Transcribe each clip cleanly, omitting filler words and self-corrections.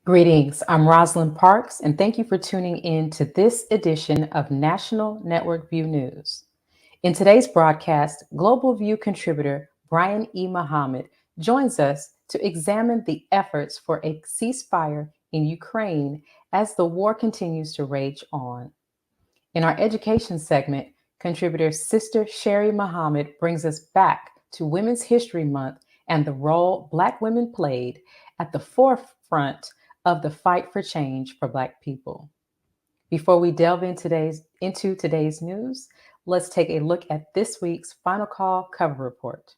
Greetings, I'm Rosalind Parks, and thank you for tuning in to this edition of National Network View News. In today's broadcast, Global View contributor Brian E. Muhammad joins us to examine the efforts for a ceasefire in Ukraine as the war continues to rage on. In our education segment, contributor Sister Sherrie Muhammad brings us back to Women's History Month and the role Black women played at the forefront of the fight for change for Black people. Before we delve into today's news, let's take a look at this week's Final Call cover report.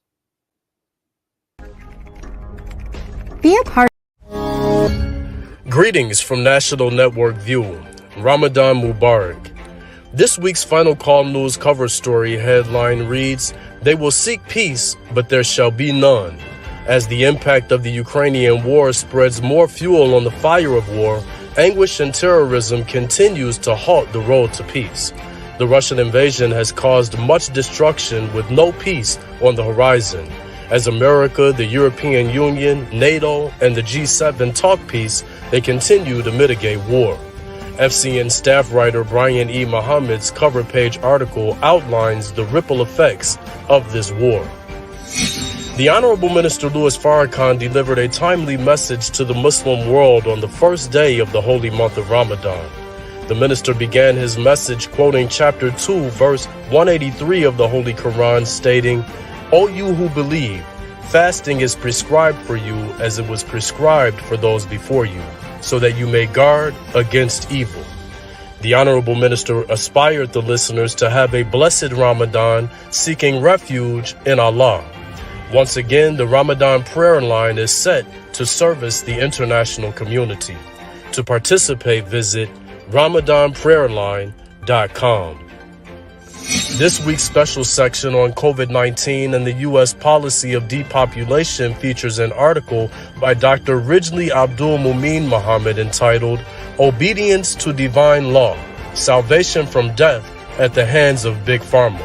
Be a part. Greetings from National Network View. Ramadan Mubarak. This week's Final Call news cover story headline reads, "They will seek peace, but there shall be none." As the impact of the Ukrainian war spreads more fuel on the fire of war, anguish and terrorism continues to halt the road to peace. The Russian invasion has caused much destruction with no peace on the horizon. As America, the European Union, NATO, and the G7 talk peace, they continue to mitigate war. FCN staff writer Brian E. Muhammad's cover page article outlines the ripple effects of this war. The Honorable Minister Louis Farrakhan delivered a timely message to the Muslim world on the first day of the holy month of Ramadan. The minister began his message quoting chapter 2, verse 183 of the Holy Quran, stating, "O you who believe, fasting is prescribed for you as it was prescribed for those before you, so that you may guard against evil." The Honorable Minister aspired the listeners to have a blessed Ramadan, seeking refuge in Allah. Once again, the Ramadan prayer line is set to service the international community. To participate, visit ramadanprayerline.com. This week's special section on COVID-19 and the U.S. policy of depopulation features an article by Dr. Ridgely Abdul Mumin Muhammad entitled, "Obedience to Divine Law, Salvation from Death at the Hands of Big Pharma."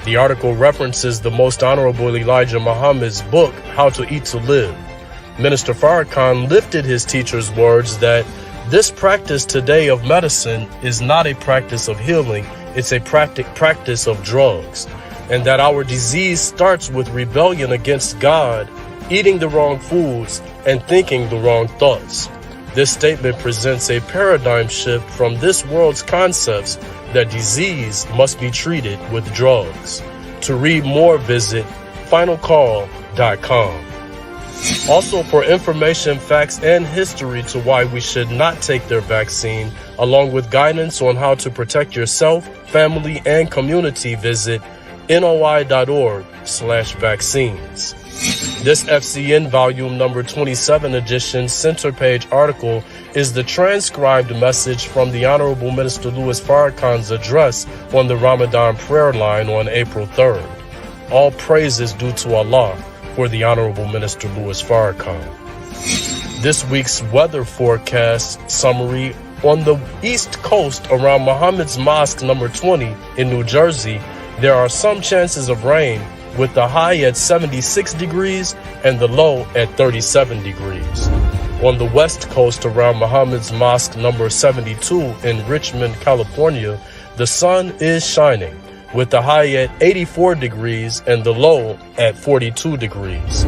The article references the Most Honorable Elijah Muhammad's book, How to Eat to Live. Minister Farrakhan lifted his teacher's words that this practice today of medicine is not a practice of healing, it's a practice of drugs, and that our disease starts with rebellion against God, eating the wrong foods, and thinking the wrong thoughts. This statement presents a paradigm shift from this world's concepts that disease must be treated with drugs. To read more, visit finalcall.com. Also, for information, facts, and history to why we should not take their vaccine, along with guidance on how to protect yourself, family, and community, visit noi.org/vaccines. This FCN volume number 27 edition center page article is the transcribed message from the Honorable Minister Louis Farrakhan's address on the Ramadan prayer line on April 3rd. All praise is due to Allah for the Honorable Minister Louis Farrakhan. This week's weather forecast summary: on the East Coast around Muhammad's Mosque number 20 in New Jersey, there are some chances of rain, with the high at 76 degrees and the low at 37 degrees. On the West Coast around Muhammad's Mosque number 72 in Richmond, California, the sun is shining, with the high at 84 degrees and the low at 42 degrees.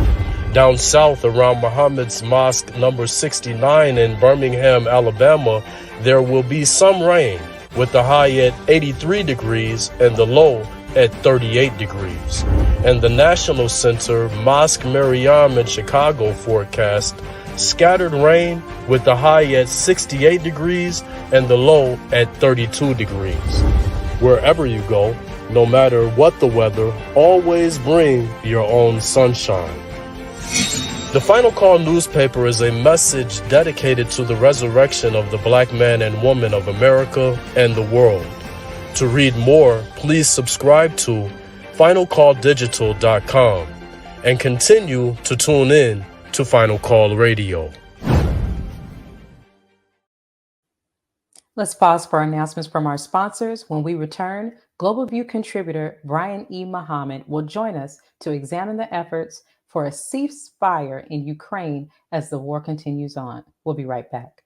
Down south around Muhammad's Mosque number 69 in Birmingham, Alabama, there will be some rain, with the high at 83 degrees and the low at 38 degrees. And the National Center Mosque Maryam in Chicago forecast scattered rain, with the high at 68 degrees and the low at 32 degrees. Wherever you go, no matter what the weather, always bring your own sunshine. The Final Call newspaper is a message dedicated to the resurrection of the Black man and woman of America and the world. To read more, please subscribe to finalcalldigital.com and continue to tune in to Final Call Radio. Let's pause for announcements from our sponsors. When we return, Global View contributor Brian E. Muhammad will join us to examine the efforts for a ceasefire in Ukraine as the war continues on. We'll be right back.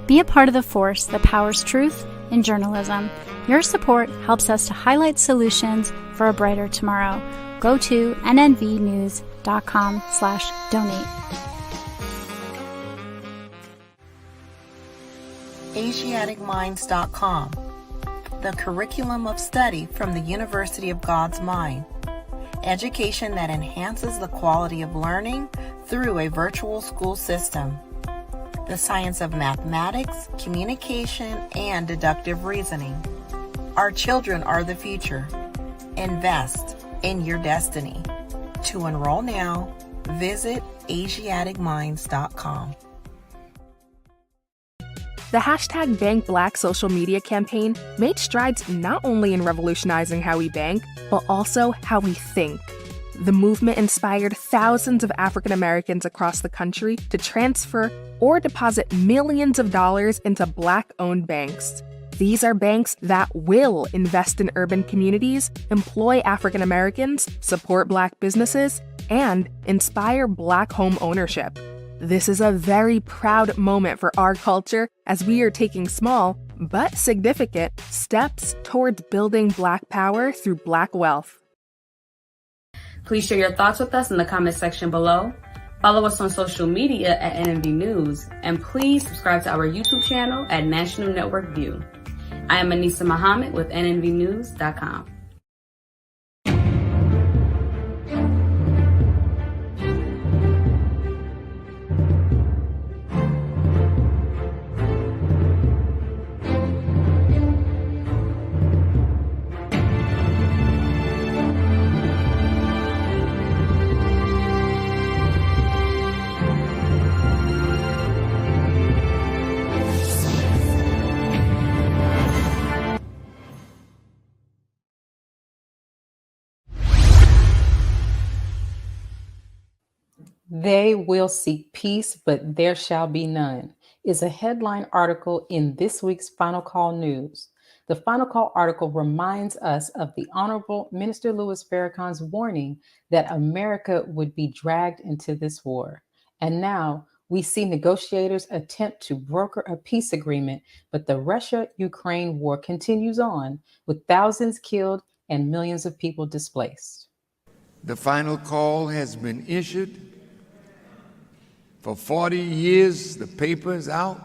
Be a part of the force that powers truth in journalism. Your support helps us to highlight solutions for a brighter tomorrow. Go to nnvnews.com/donate. AsiaticMinds.com, the curriculum of study from the University of God's Mind. Education that enhances the quality of learning through a virtual school system. The science of mathematics, communication, and deductive reasoning. Our children are the future. Invest in your destiny. To enroll now, visit AsiaticMinds.com. The hashtag #BankBlack social media campaign made strides not only in revolutionizing how we bank, but also how we think. The movement inspired thousands of African Americans across the country to transfer or deposit millions of dollars into Black-owned banks. These are banks that will invest in urban communities, employ African Americans, support Black businesses, and inspire Black home ownership. This is a very proud moment for our culture as we are taking small, but significant, steps towards building Black power through Black wealth. Please share your thoughts with us in the comment section below. Follow us on social media at NNV News, and please subscribe to our YouTube channel at National Network View. I am Anissa Muhammad with nnvnews.com. They will seek peace, but there shall be none, is a headline article in this week's Final Call News. The Final Call article reminds us of the Honorable Minister Louis Farrakhan's warning that America would be dragged into this war. And now we see negotiators attempt to broker a peace agreement, but the Russia-Ukraine war continues on with thousands killed and millions of people displaced. The final call has been issued. For 40 years, the paper is out,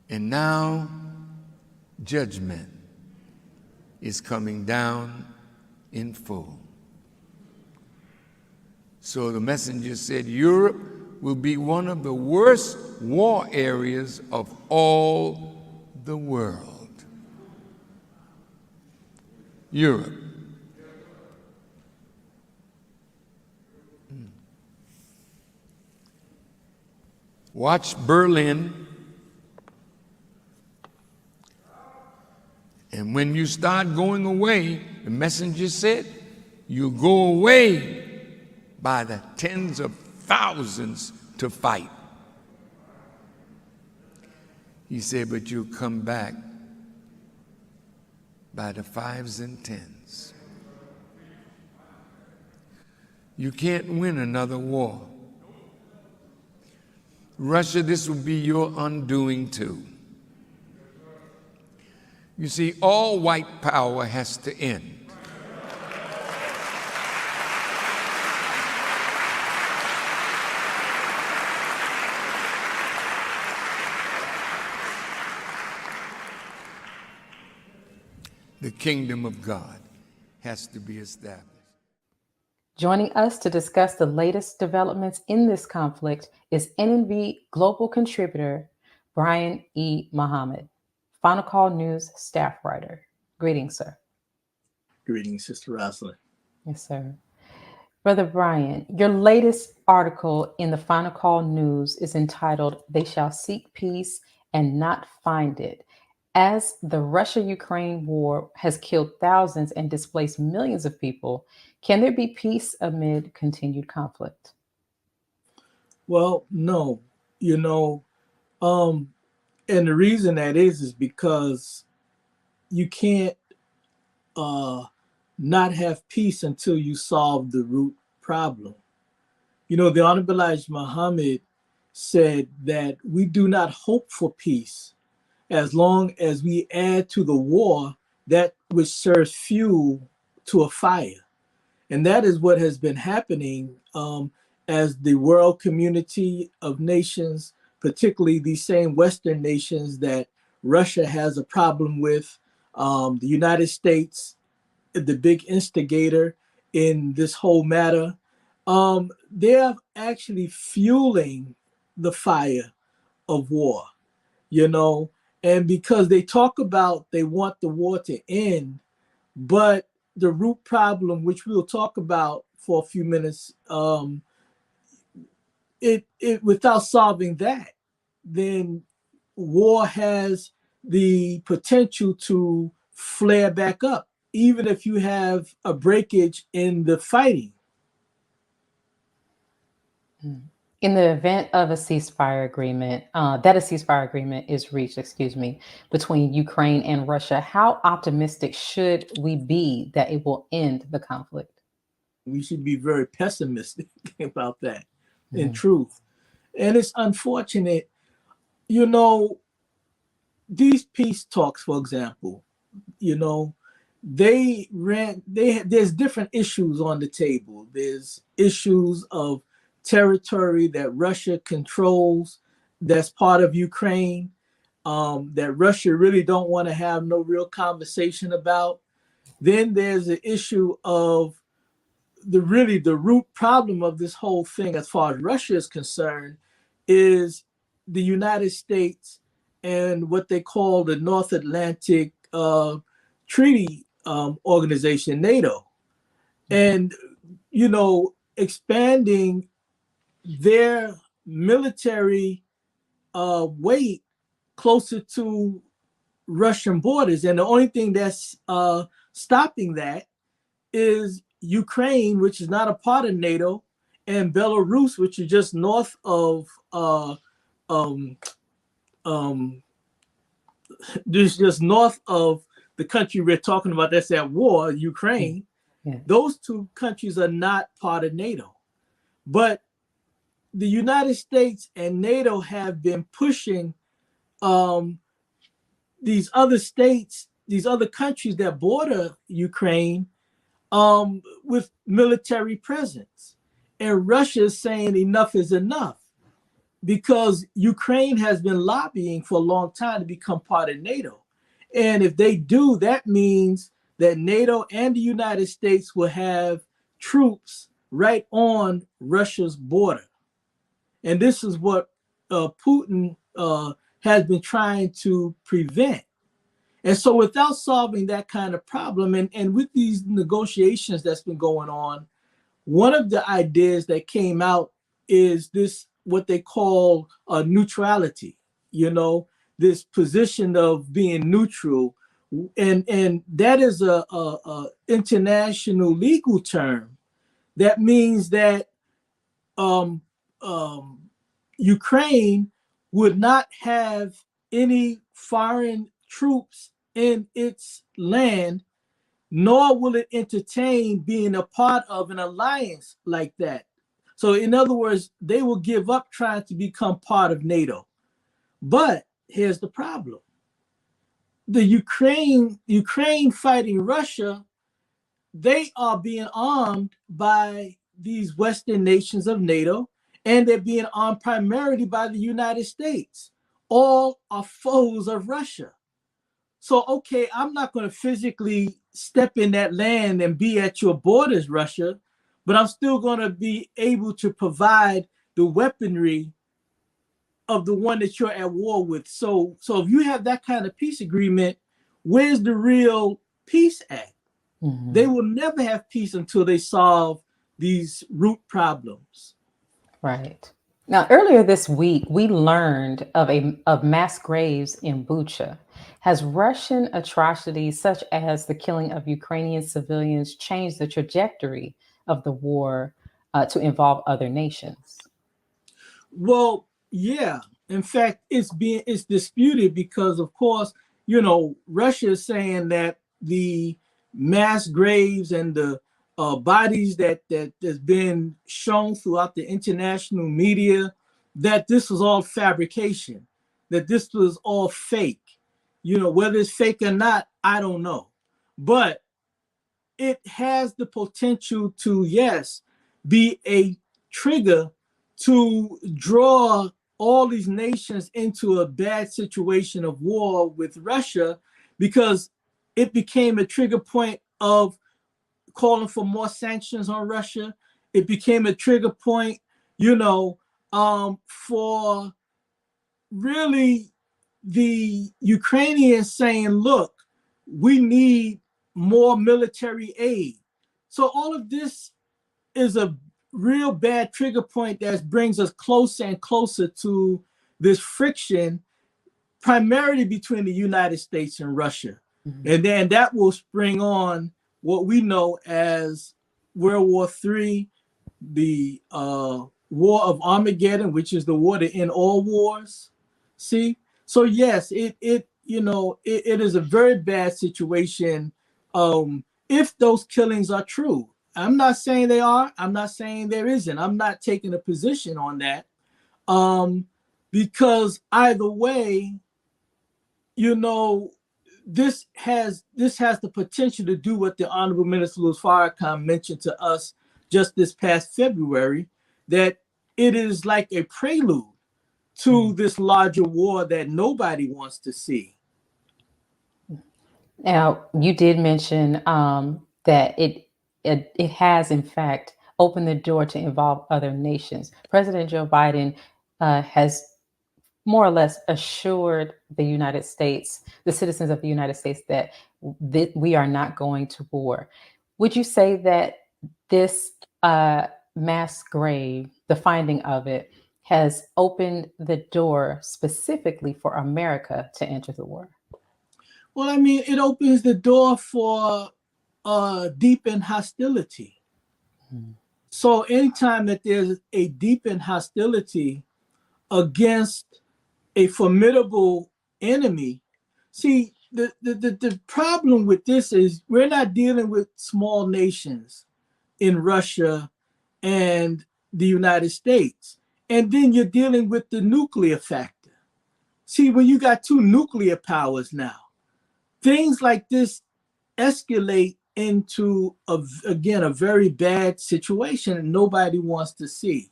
and now judgment is coming down in full. So the messenger said Europe will be one of the worst war areas of all the world. Europe. Watch Berlin, and when you start going away, the messenger said, you go away by the tens of thousands to fight. He said, but you'll come back by the fives and tens. You can't win another war. Russia, this will be your undoing too. You see, all white power has to end. The kingdom of God has to be established. Joining us to discuss the latest developments in this conflict is NNV Global contributor Brian E. Muhammad, Final Call News staff writer. Greetings, sir. Greetings, Sister Rosalind. Yes, sir. Brother Brian, your latest article in the Final Call News is entitled, They Shall Seek Peace and Not Find It. As the Russia-Ukraine war has killed thousands and displaced millions of people, can there be peace amid continued conflict? Well, no. And the reason that is because you can't not have peace until you solve the root problem. You know, the Honorable Elijah Muhammad said that we do not hope for peace as long as we add to the war that which serves fuel to a fire. And that is what has been happening as the world community of nations, particularly these same Western nations that Russia has a problem with, the United States, the big instigator in this whole matter, they're actually fueling the fire of war, you know, and because they talk about they want the war to end, but the root problem, which we'll talk about for a few minutes, it without solving that, then war has the potential to flare back up, even if you have a breakage in the fighting. In the event of a ceasefire agreement, is reached, between Ukraine and Russia, how optimistic should we be that it will end the conflict? We should be very pessimistic about that, in truth. And it's unfortunate, you know, these peace talks, for example, you know, there's different issues on the table. There's issues of territory that Russia controls that's part of Ukraine, that Russia really don't want to have no real conversation about. Then there's the issue of the root problem of this whole thing, as far as Russia is concerned, is the United States and what they call the North Atlantic Treaty Organization, NATO. And, you know, expanding their military weight closer to Russian borders. And the only thing that's stopping that is Ukraine, which is not a part of NATO, and Belarus, which is just north of just north of the country we're talking about that's at war, Ukraine. Yeah. Those two countries are not part of NATO. But the United States and NATO have been pushing these other states, these other countries that border Ukraine with military presence. And Russia is saying enough is enough, because Ukraine has been lobbying for a long time to become part of NATO. And if they do, that means that NATO and the United States will have troops right on Russia's border. And this is what Putin has been trying to prevent. And so without solving that kind of problem, and with these negotiations that's been going on, one of the ideas that came out is this, what they call neutrality, you know, this position of being neutral. And that is a international legal term that means that Ukraine would not have any foreign troops in its land, nor will it entertain being a part of an alliance like that. So in other words, they will give up trying to become part of NATO. But here's the problem. The Ukraine fighting Russia, they are being armed by these Western nations of NATO, and they're being armed primarily by the United States. All are foes of Russia. So, okay, I'm not going to physically step in that land and be at your borders, Russia, but I'm still going to be able to provide the weaponry of the one that you're at war with. So if you have that kind of peace agreement, where's the real peace at? Mm-hmm. They will never have peace until they solve these root problems. Right. Now, earlier this week, we learned of mass graves in Bucha. Has Russian atrocities, such as the killing of Ukrainian civilians, changed the trajectory of the war to involve other nations? Well, yeah. In fact, it's disputed because, of course, you know, Russia is saying that the mass graves and the bodies that has been shown throughout the international media, that this was all fabrication, that this was all fake. Whether it's fake or not, I don't know. But it has the potential to, yes, be a trigger to draw all these nations into a bad situation of war with Russia, because it became a trigger point of calling for more sanctions on Russia. It became a trigger point, for really the Ukrainians saying, look, we need more military aid. So all of this is a real bad trigger point that brings us closer and closer to this friction, primarily between the United States and Russia. Mm-hmm. And then that will spring on what we know as World War III, the War of Armageddon, which is the war to end all wars. See? So yes, it is a very bad situation if those killings are true. I'm not saying they are. I'm not saying there isn't. I'm not taking a position on that. Because either way, this has the potential to do what the Honorable Minister Louis Farrakhan mentioned to us just this past February, that it is like a prelude to this larger war that nobody wants to see. Now, you did mention that it has, in fact, opened the door to involve other nations. President Joe Biden has more or less assured the United States, the citizens of the United States, that we are not going to war. Would you say that this mass grave, the finding of it, has opened the door specifically for America to enter the war? Well, I mean, it opens the door for deepened hostility. Mm-hmm. So anytime that there's a deepened hostility against a formidable enemy, see, the problem with this is we're not dealing with small nations in Russia and the United States. And then you're dealing with the nuclear factor. See, when you got two nuclear powers now, things like this escalate into, a very bad situation that nobody wants to see.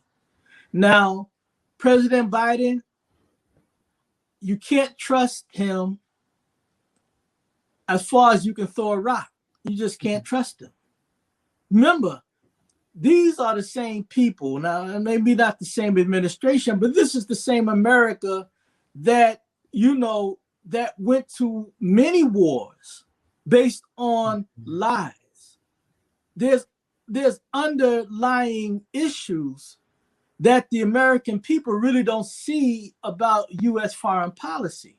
Now, President Biden, you can't trust him as far as you can throw a rock. You just can't trust him. Remember, these are the same people. Now, maybe not the same administration, but this is the same America that, that went to many wars based on lies. There's underlying issues that the American people really don't see about U.S. foreign policy.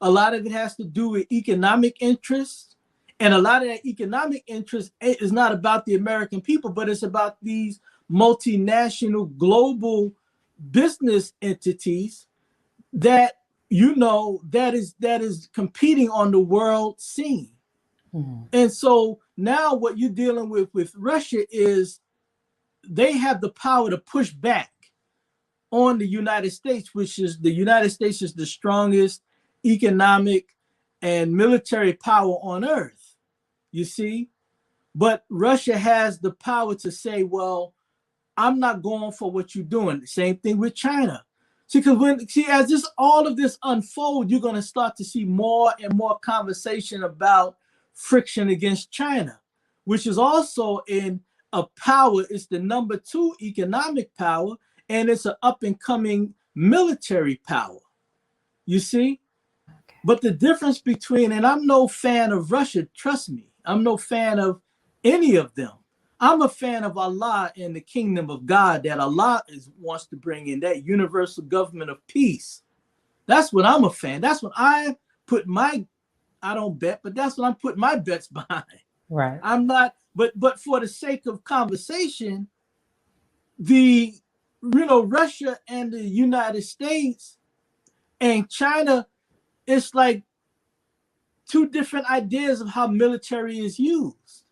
A lot of it has to do with economic interests, and a lot of that economic interest is not about the American people, but it's about these multinational global business entities that that is competing on the world scene. Mm-hmm. And so now what you're dealing with Russia is they have the power to push back on the United States, the United States is the strongest economic and military power on earth, you see? But Russia has the power to say, well, I'm not going for what you're doing. Same thing with China. See, because as all of this unfolds, you're going to start to see more and more conversation about friction against China, which is also in a power. It's the number 2 economic power, and it's an up and coming military power. You see? But the difference between, and I'm no fan of Russia, trust me, I'm no fan of any of them. I'm a fan of Allah and the kingdom of God that Allah wants to bring in, that universal government of peace. That's what I'm a fan. That's what I put I don't bet, but that's what I'm putting my bets behind. Right. I'm not, but for the sake of conversation, Russia and the United States and China, it's like two different ideas of how military is used.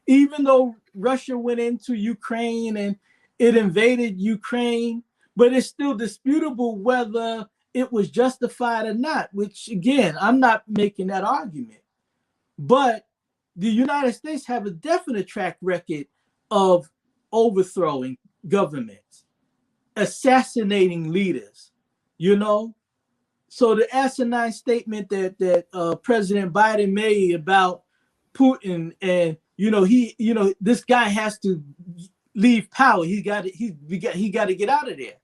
Even though Russia went into Ukraine and it invaded Ukraine, but it's still disputable whether it was justified or not, which again, I'm not making that argument. But the United States have a definite track record of overthrowing governments, assassinating leaders, you know? So the asinine statement that President Biden made about Putin and, this guy has to leave power. He got to get out of there.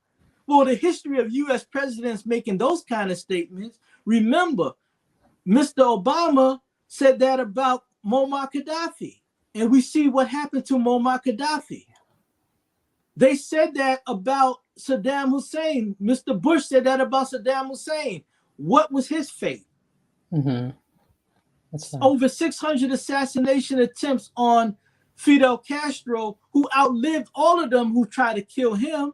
Well, the history of U.S. presidents making those kind of statements, remember, Mr. Obama said that about Muammar Gaddafi. And we see what happened to Muammar Gaddafi. They said that about Saddam Hussein. Mr. Bush said that about Saddam Hussein. What was his fate? Mm-hmm. Over 600 assassination attempts on Fidel Castro, who outlived all of them who tried to kill him.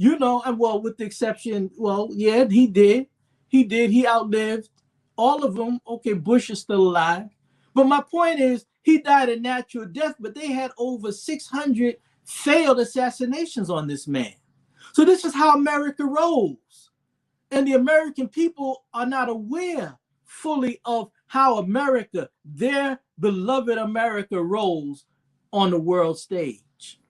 And well, with the exception, he did. He outlived all of them. Okay, Bush is still alive. But my point is, he died a natural death, but they had over 600 failed assassinations on this man. So this is how America rolls. And the American people are not aware fully of how America, their beloved America, rolls on the world stage.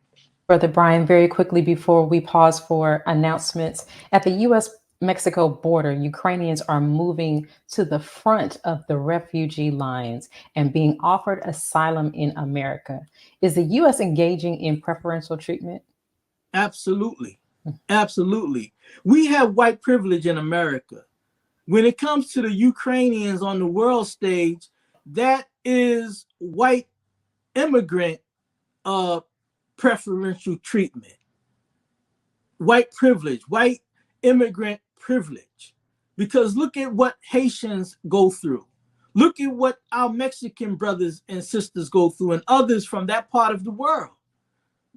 Brother Brian, very quickly before we pause for announcements, at the U.S.-Mexico border, Ukrainians are moving to the front of the refugee lines and being offered asylum in America. Is the U.S. engaging in preferential treatment? Absolutely. Absolutely. We have white privilege in America. When it comes to the Ukrainians on the world stage, that is white immigrant preferential treatment. White privilege, white immigrant privilege. Because look at what Haitians go through. Look at what our Mexican brothers and sisters go through and others from that part of the world.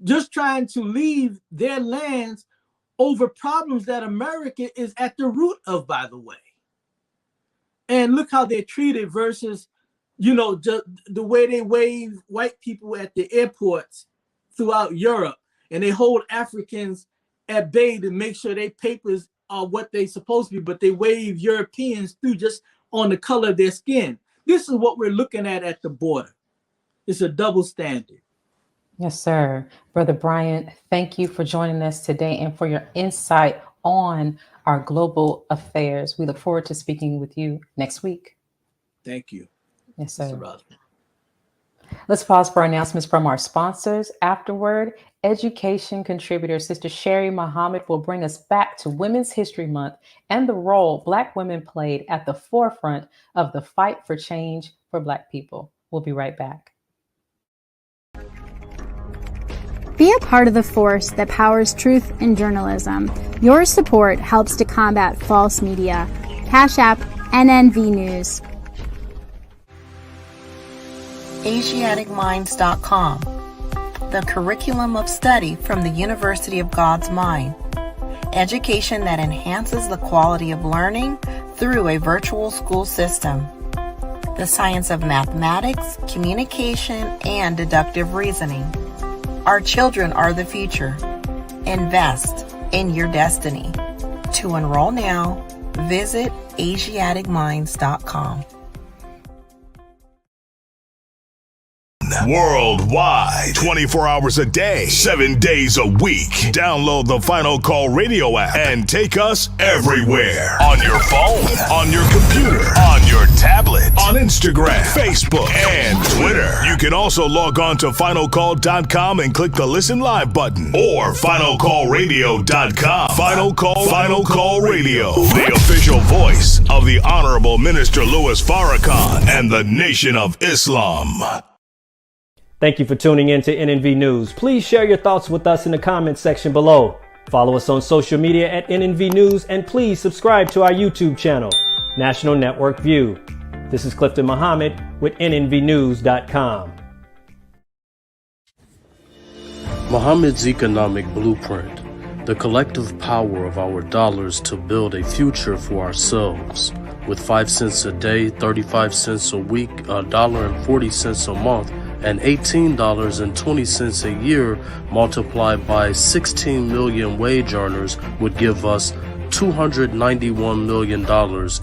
Just trying to leave their lands over problems that America is at the root of, by the way. And look how they're treated versus, just the way they wave white people at the airports throughout Europe. And they hold Africans at bay to make sure their papers are what they're supposed to be, but they wave Europeans through just on the color of their skin. This is what we're looking at the border. It's a double standard. Yes, sir. Brother Brian, thank you for joining us today and for your insight on our global affairs. We look forward to speaking with you next week. Thank you. Yes, sir. Mr. Rosalind. Let's pause for announcements from our sponsors. Afterward, education contributor Sister Sherrie Muhammad will bring us back to Women's History Month and the role Black women played at the forefront of the fight for change for Black people. We'll be right back. Be a part of the force that powers truth in journalism. Your support helps to combat false media. Cash App NNV News. AsiaticMinds.com, the curriculum of study from the University of God's Mind. Education that enhances the quality of learning through a virtual school system. The science of mathematics, communication, and deductive reasoning. Our children are the future. Invest in your destiny. To enroll now, visit AsiaticMinds.com. Worldwide, 24 hours a day, 7 days a week. Download the Final Call Radio app and take us everywhere. On your phone, on your computer, on your tablet, on Instagram, Facebook, and Twitter. You can also log on to finalcall.com and click the Listen Live button or finalcallradio.com. Final Call Radio, the official voice of the Honorable Minister Louis Farrakhan and the Nation of Islam. Thank you for tuning in to NNV News. Please share your thoughts with us in the comments section below. Follow us on social media at NNV News and please subscribe to our YouTube channel, National Network View. This is Clifton Muhammad with NNVnews.com. Muhammad's economic blueprint, the collective power of our dollars to build a future for ourselves, with 5 cents a day, 35 cents a week, $1.40 a month, and $18.20 a year multiplied by 16 million wage earners would give us $291 million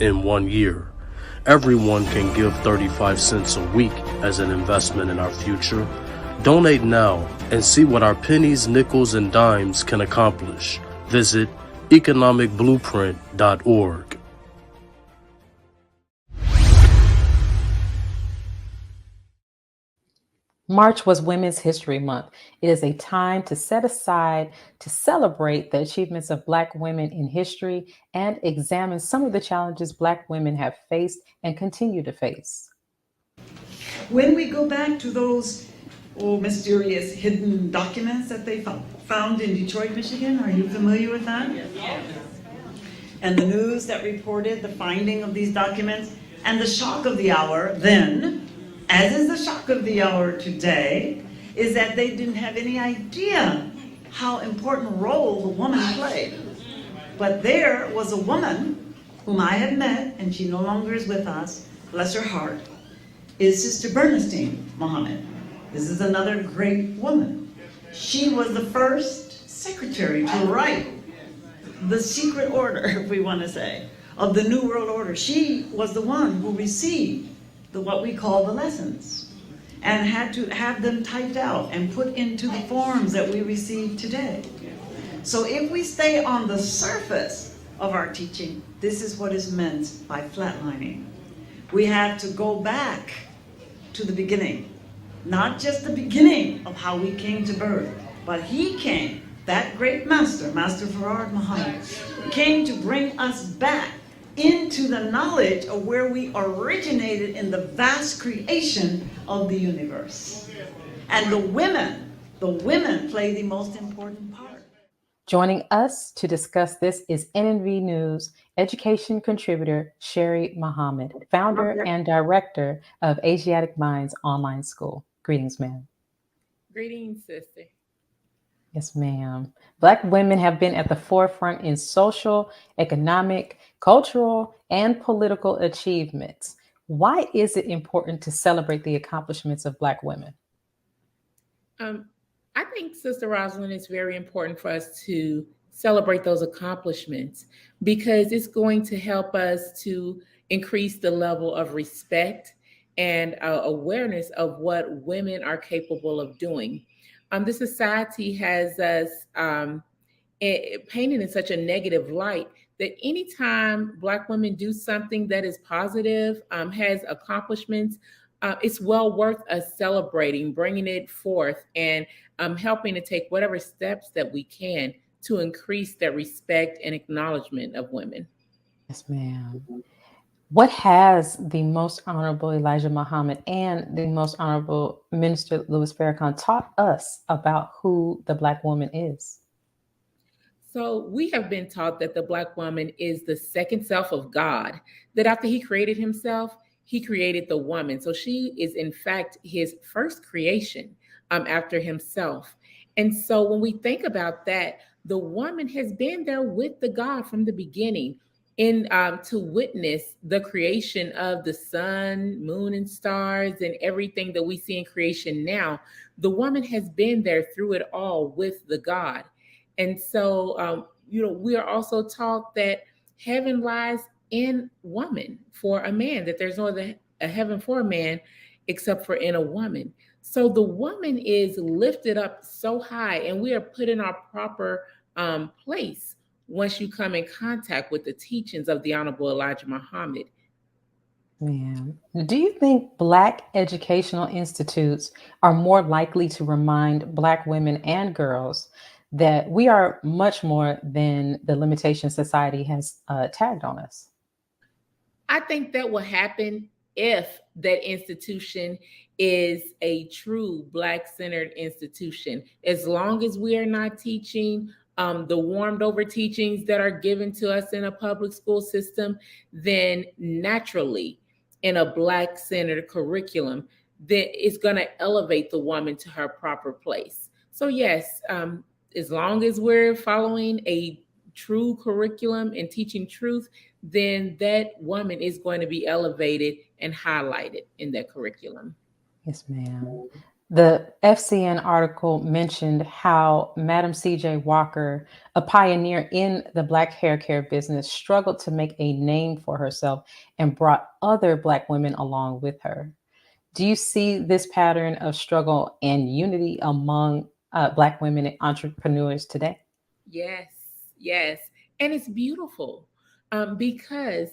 in 1 year. Everyone can give 35 cents a week as an investment in our future. Donate now and see what our pennies, nickels, and dimes can accomplish. Visit economicblueprint.org. March was Women's History Month. It is a time to set aside to celebrate the achievements of Black women in history and examine some of the challenges Black women have faced and continue to face. When we go back to those mysterious hidden documents that they found in Detroit, Michigan, are you familiar with that? Yes. And the news that reported the finding of these documents and the shock of the hour then, as is the shock of the hour today, is that they didn't have any idea how important a role the woman played. But there was a woman whom I had met, and she no longer is with us, bless her heart, is Sister Bernstein Muhammad. This is another great woman. She was the first secretary to write the secret order, if we want to say, of the New World Order. She was the one who received what we call the lessons and had to have them typed out and put into the forms that we receive today. So if we stay on the surface of our teaching, this is what is meant by flatlining. We have to go back to the beginning, not just the beginning of how we came to birth, but he came, that great master, Master Farad Muhammad, came to bring us back into the knowledge of where we originated in the vast creation of the universe. And the women play the most important part. Joining us to discuss this is NNV News education contributor Sherrie Muhammad, founder and director of Asiatic Minds Online School. Greetings, ma'am. Greetings, sister. Yes, ma'am. Black women have been at the forefront in social, economic, cultural, and political achievements. Why is it important to celebrate the accomplishments of Black women? I think, Sister Rosalind, it's very important for us to celebrate those accomplishments because it's going to help us to increase the level of respect and awareness of what women are capable of doing. The society has us painted in such a negative light that anytime Black women do something that is positive, has accomplishments, it's well worth us celebrating, bringing it forth, and helping to take whatever steps that we can to increase the respect and acknowledgement of women. Yes, ma'am. What has the Most Honorable Elijah Muhammad and the Most Honorable Minister Louis Farrakhan taught us about who the Black woman is? So we have been taught that the Black woman is the second self of God, that after he created himself, he created the woman. So she is, in fact, his first creation after himself. And so when we think about that, the woman has been there with the God from the beginning to witness the creation of the sun, moon, and stars, and everything that we see in creation now. The woman has been there through it all with the God. And so, we are also taught that heaven lies in woman for a man, that there's no other heaven for a man except for in a woman. So the woman is lifted up so high, and we are put in our proper place once you come in contact with the teachings of the Honorable Elijah Muhammad. Ma'am, do you think Black educational institutes are more likely to remind Black women and girls that we are much more than the limitation society has tagged on us? I think that will happen if that institution is a true Black-centered institution. As long as we are not teaching the warmed over teachings that are given to us in a public school system, then naturally in a Black-centered curriculum, that it's going to elevate the woman to her proper place. So yes, as long as we're following a true curriculum and teaching truth, then that woman is going to be elevated and highlighted in that curriculum. Yes, ma'am. The FCN article mentioned how Madam C.J. Walker, a pioneer in the Black hair care business, struggled to make a name for herself and brought other Black women along with her. Do you see this pattern of struggle and unity among Black women and entrepreneurs today? Yes, yes. And it's beautiful because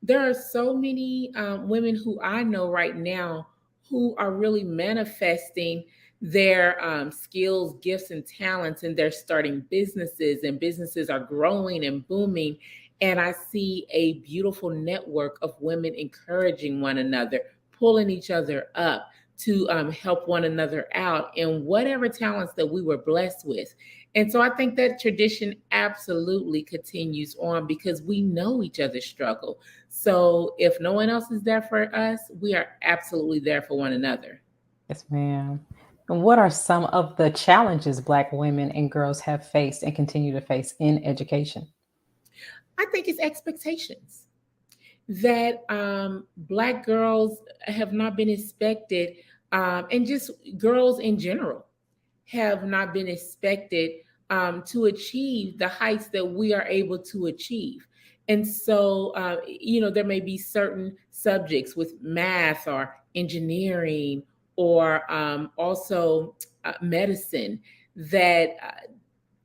there are so many women who I know right now who are really manifesting their skills, gifts, and talents, and they're starting businesses, and businesses are growing and booming. And I see a beautiful network of women encouraging one another, pulling each other up to help one another out in whatever talents that we were blessed with. And so I think that tradition absolutely continues on because we know each other's struggle. So if no one else is there for us, we are absolutely there for one another. Yes, ma'am. And what are some of the challenges Black women and girls have faced and continue to face in education? I think it's expectations that Black girls have not been expected, and just girls in general have not been expected to achieve the heights that we are able to achieve. And so, there may be certain subjects with math or engineering or also medicine that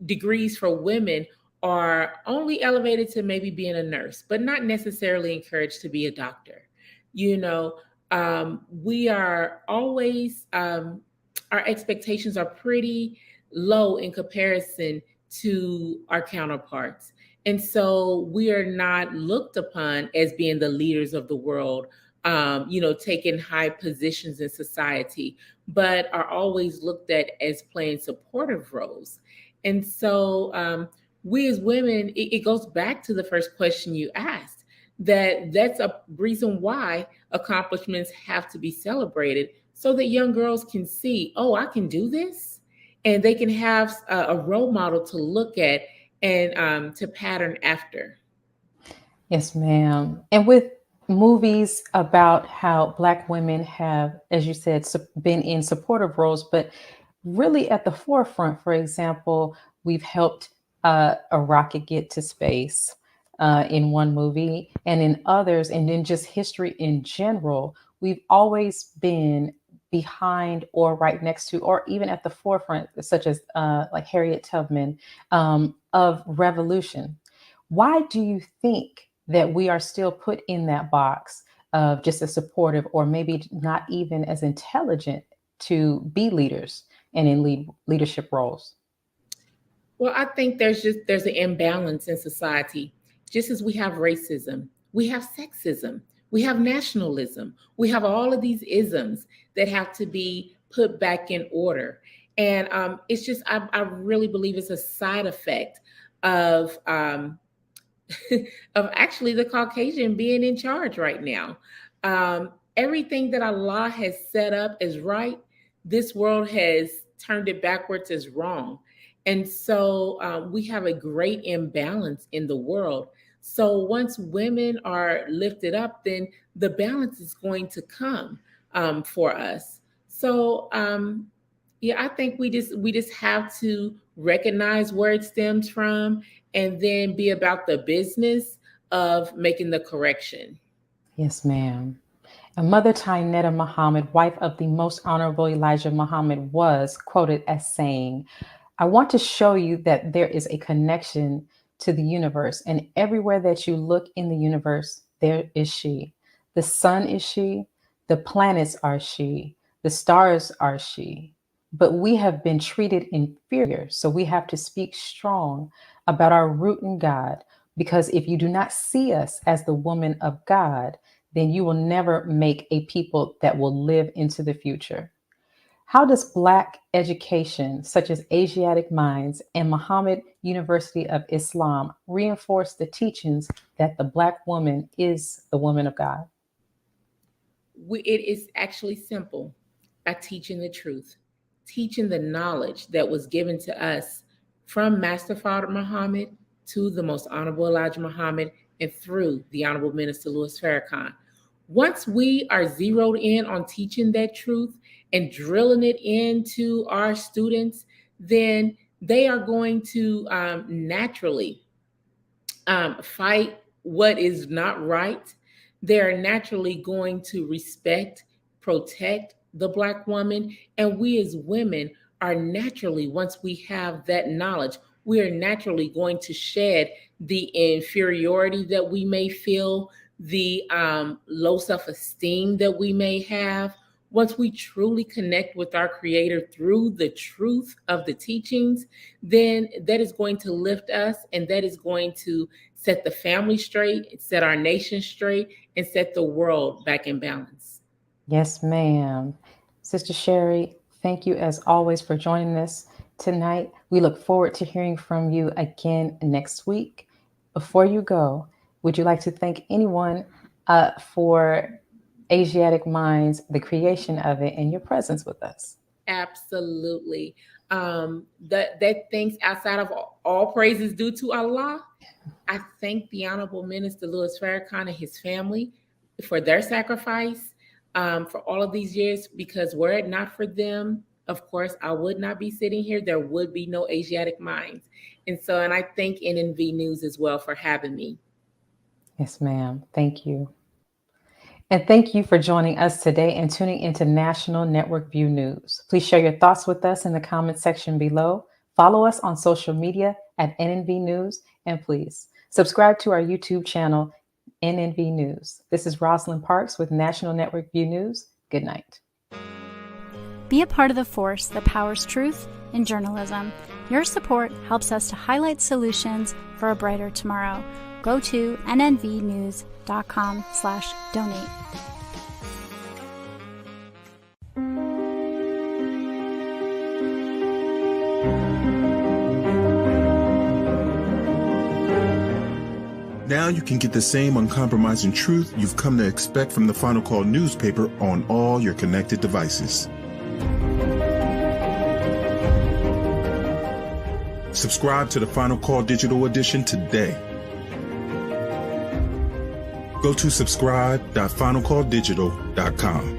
degrees for women are only elevated to maybe being a nurse, but not necessarily encouraged to be a doctor. We are always, our expectations are pretty low in comparison to our counterparts. And so we are not looked upon as being the leaders of the world, taking high positions in society, but are always looked at as playing supportive roles. And so we as women, it goes back to the first question you asked, that's a reason why accomplishments have to be celebrated so that young girls can see, oh, I can do this. And they can have a role model to look at and to pattern after. Yes, ma'am. And with movies about how Black women have, as you said, been in supportive roles, but really at the forefront. For example, we've helped a rocket get to space in one movie, and in others, and in just history in general, we've always been behind or right next to, or even at the forefront, such as like Harriet Tubman, of revolution. Why do you think that we are still put in that box of just as supportive, or maybe not even as intelligent to be leaders and in leadership roles? Well, I think there's an imbalance in society. Just as we have racism, we have sexism, we have nationalism, we have all of these isms that have to be put back in order. And it's just, I really believe it's a side effect of of actually the Caucasian being in charge right now. Everything that Allah has set up as right, this world has turned it backwards as wrong. And so we have a great imbalance in the world. So once women are lifted up, then the balance is going to come for us. So I think we just have to recognize where it stems from and then be about the business of making the correction. Yes, ma'am. And Mother Tainetta Muhammad, wife of the Most Honorable Elijah Muhammad, was quoted as saying, "I want to show you that there is a connection to the universe, and everywhere that you look in the universe, there is she. The sun is she, the planets are she, the stars are she. But we have been treated inferior, so we have to speak strong about our root in God, because if you do not see us as the woman of God, then you will never make a people that will live into the future." How does Black education, such as Asiatic Minds and Muhammad University of Islam, reinforce the teachings that the Black woman is the woman of God? It is actually simple, by teaching the truth, teaching the knowledge that was given to us from Master Father Muhammad to the Most Honorable Elijah Muhammad and through the Honorable Minister Louis Farrakhan. Once we are zeroed in on teaching that truth and drilling it into our students, then they are going to naturally fight what is not right. They're naturally going to respect, protect the Black woman. And we as women are naturally, once we have that knowledge, we are naturally going to shed the inferiority that we may feel, the low self-esteem that we may have. Once we truly connect with our Creator through the truth of the teachings, then that is going to lift us, and that is going to set the family straight, set our nation straight, and set the world back in balance. Yes, ma'am. Sister Sherrie, thank you as always for joining us tonight. We look forward to hearing from you again next week. Before you go, would you like to thank anyone for Asiatic Minds, the creation of it, and your presence with us? Absolutely. That things outside of all praises due to Allah. I thank the Honorable Minister Louis Farrakhan and his family for their sacrifice for all of these years, because were it not for them, of course, I would not be sitting here. There would be no Asiatic Minds. And I thank NNV News as well for having me. Yes, ma'am. Thank you. And thank you for joining us today and tuning into National Network View News. Please share your thoughts with us in the comment section below. Follow us on social media at NNV News, and please subscribe to our YouTube channel, NNV News. This is Rosalind Parks with National Network View News. Good night. Be a part of the force that powers truth in journalism. Your support helps us to highlight solutions for a brighter tomorrow. Go to nnvnews.com/donate. Now you can get the same uncompromising truth you've come to expect from the Final Call newspaper on all your connected devices. Subscribe to the Final Call Digital Edition today. Go to subscribe.finalcalldigital.com.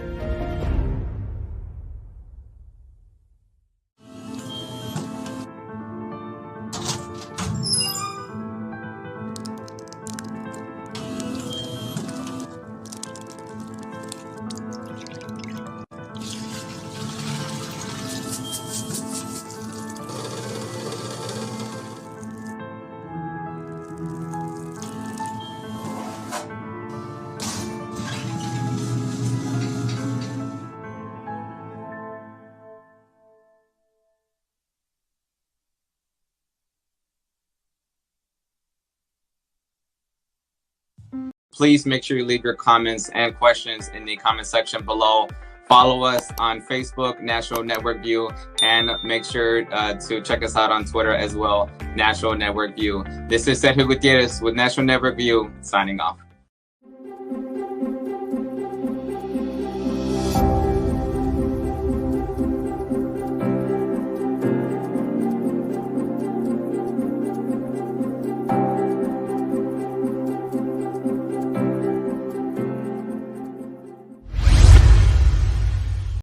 Please make sure you leave your comments and questions in the comment section below. Follow us on Facebook, National Network View, and make sure to check us out on Twitter as well, National Network View. This is Sergio Gutierrez with National Network View, signing off.